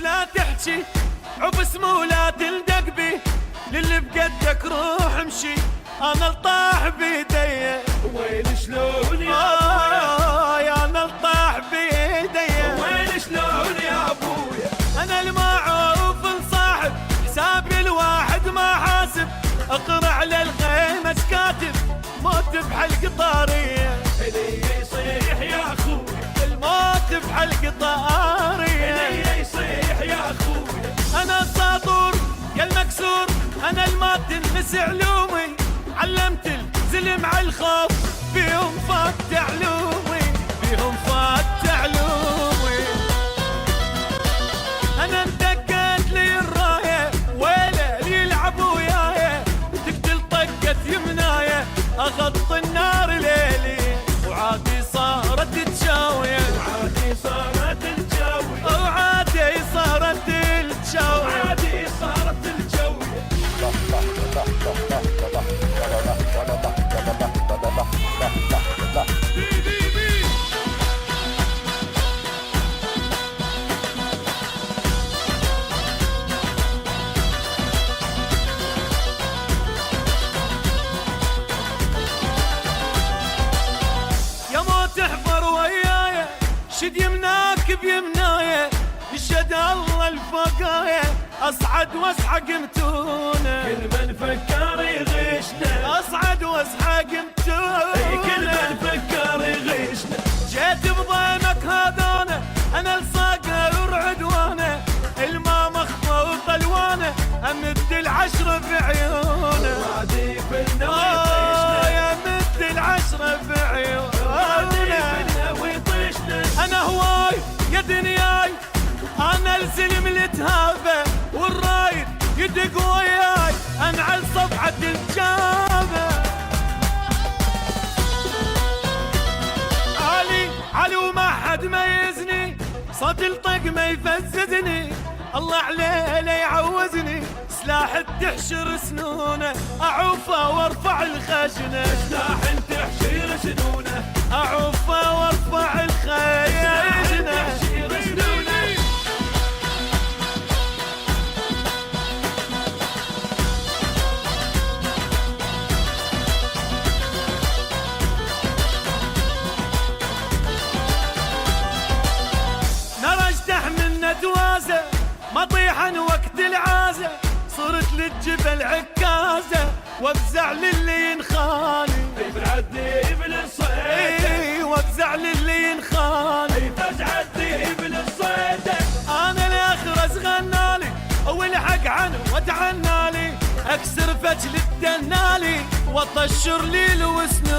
ولا تحكي عبس ولا تلدق بي، للي بقدك روح امشي انا الطاح بيدي. وين شلون يا ابويا انا الطاح بيدي. وين شلون يا ابويا انا المعروف الصاحب حسابي الواحد ما حاسب، اقرا على الخيمة كاتب موت بحلق طارية. اللي يصيح يا اخويا الموت بحلق طارية. اللي يصيح يا اخويا انا الساطور يا المكسور، انا الما تنس علومي، علمت الزلم على الخوف بيهم فات علومي، بيهم فات علومي. انا مدقت لي الرايه ويله اللي يلعب وياي، تقتل طقه يمنايه اغطي النار ليلي، وعادي صارت تشاويه. وعادي صارت الجوية وعادي صارت التشاويه. وعادي صارت الجوية. يا موت احفر وياي شد يمناك بيمناي، يشهد الله الفقايه اصعد واسحق متونه. كل من فكر يغشنا اصعد واسحق متونه. كل من فكر يغشنا. جيت بضيمك هذانا انا الصاقه ورعدوانه، الما مخطوط الوانه امد العشره بعيونه. وعدي فينا يا مد العشره بعيونه. ويطيشنا انا هواي يا دنياي، انا الزلم اللي تهابه والرايد يدق وياي انعل صفحه الجابه. علي وما حد ميزني، صوت الطق ما يفززني، الله عليه لا يعوزني، سلاح تحشر سنونه اعوفه وارفع الخشنه. سلاح تحشير سنونه اعوفه وارفع الخشنه. تحشير سنونه. نرى اجتح من نتوازه مطيحا وقت العازه، صرت للجبل عكازه وافزع للي ينخالي. بعدي ابن الصيد وافزع للي ينخالي. فزعتي ابن الصيد. انا الاخرس غنالي والحق عنه واتعنالي، اكسر فجل الدنالي واطشر لي الوسن